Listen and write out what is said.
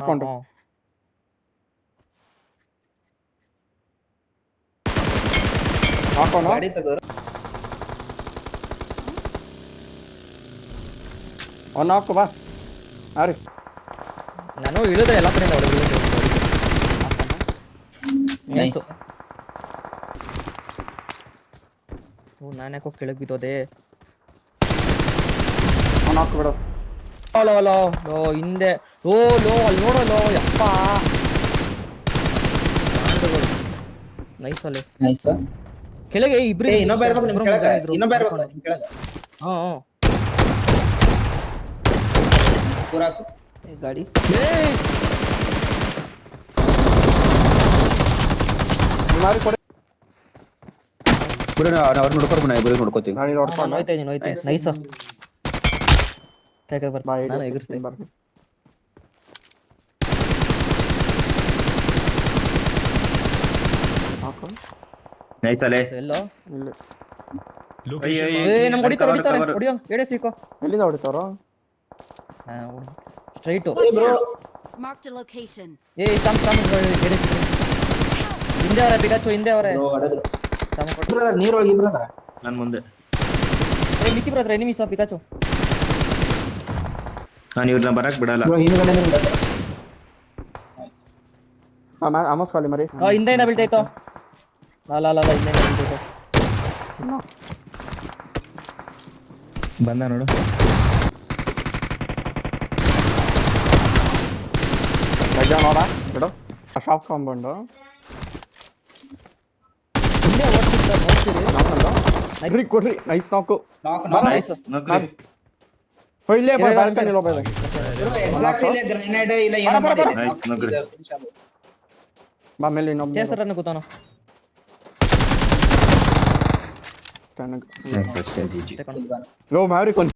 ಹಾಕೊಂಡು ಹಾಕೋಣ ಗಾಡಿ ತಗೋರು ಅವ್ನು ಹಾಕು ಬಾ ಯಾರು ನಾನು ಇಳಿದ್ರೆ ಎಲ್ಲ ಕಡೆಯಿಂದ ಹೊಡೆದು ನೈಸ್ ನಾನು ಯಾಕೋ ಕೆಳಗೆ ಬಿದ್ದೋದೆ. ಅವ್ನು ಹಾಕು ಬಿಡು ಲೋ ಲೋ ಲೋ ಹಿಂದೆ ಲೋ ಲೋ ಅಲ್ಲಿ ನೋಡೋ ಲೋ ಯಪ್ಪ ನೈಸ್ ಅಲ್ಲಿ ನೈಸ್ ಕೆಳಗೆ ಇಬ್ರು ಏ ಇನ್ನೊಬ್ಬ ಇರ್ಬೇಕು ನಿಮ್ ಕೆಳಗೆ ಇನ್ನೊಬ್ಬ ಇರ್ಬೇಕು ನಿಮ್ ಕೆಳಗೆ ಹಾ ಪೂರ ಹಾಕು ಏ ಗಾಡಿ ಮಾರಿ ಕೊಡಿ ಬಿಡು ಅವ್ರು ನೋಡ್ಕೊಂಡು ಬಣ್ಣ ಇಬ್ಬರು ನೋಡ್ಕೋತೀವಿ. ಗಾಡಿ ನೋಡ್ಕೊಂಡು ಹೋಯ್ತಾ ಇದೀನಿ ನೈಸ್ ಕೈ ಬಾ ಬರ್ತೀನಿ ನಾನು ಎಗರ್ಸ್ತೀನಿ. ಬರ್ತೀನಿ ಹಾಕು ನೈಸ್ ಅಲೆ ಎಲ್ಲೋ ಇಲ್ಲಿ ಏ ನಮ್ಗೆ ಹೊಡಿತಾರೆ ಹೊಡಿಯೋ ಎಡೆ ಸಿಕ್ಕೋ ಎಲ್ಲಿಂದ ಹೊಡಿತಾರೋ ಸ್ಟ್ರೈಟು Marked a location. ಏ ತಮ್ ಎಡೆ ಸಿಕ್ಕೋ ಹಿಂದೆ ಅವರೇ ಬಿಗಾಚು ಹಿಂದೆ ಅವರೇ ಬ್ರೋ ಹೊಡೆದ್ರು ತಮ್ಮ ಕೊಟ್ಟು ಬ್ರದರ್ ನೀರು ಹೋಗಿ ಬ್ರದರ್ ನಾನು ಮುಂದೆ ಏ ಮಿಕ್ಕಿ ಬ್ರದರ್ ಎನಿಮೀಸ್ ಬಿಗಾಚು ನಾನು ಇವ್ರನ್ನ ಬರಕ್ ಬಿಡಲ್ಲ. ಬ್ರೋ ಹಿಂದ್ಗಡೆ ಹೊಡೆದ್ರು ನೈಸ್ ಆಮಸ್ ಖಾಲಿ ಮರಿ ಹಿಂದೆಯಿಂದ ಬೀಳ್ತಾಯ್ತು ಅಲ್ಲ ಹಿಂದೆಯಿಂದ ಬೀಳ್ತಾಯ್ತು ಬಂದ ನೋಡು ರಜಾ ನೋಡ ಬಿಡು ಶಾಪ್ ಕಾಂಬೌಂಡು ಹಿಂದೆ ಓಡ್ತಿದ್ದ ಕೊಡ್ರಿ ನೈಸ್ ನಾಕು ನಾಕ್ ನೈಸ್ ನೋಕ್ರಿ ಇಲ್ಲೇ ಬಾಲ್ಕನಿ ಒಬ್ಬ ಇದೆ ಎಕ್ಸಾಕ್ಟ್ಲಿ ಇಲ್ಲ ಗ್ರೆನೇಡ್ ಇಲ್ಲ ಏನೋ ಮಾಡಿಲ್ಲ Nice, ನೋಡ್ರಿ. ಬಾ ಮೇಲೆ ಇನ್ನೊಬ್ಬ ಚೇಸ್ತಾರನ್ನ ಕೂತಾನು ನೈಸ್ ಅಷ್ಟೇ ಜಿಜಿ. ಲೋ ಮ್ಯಾರಿ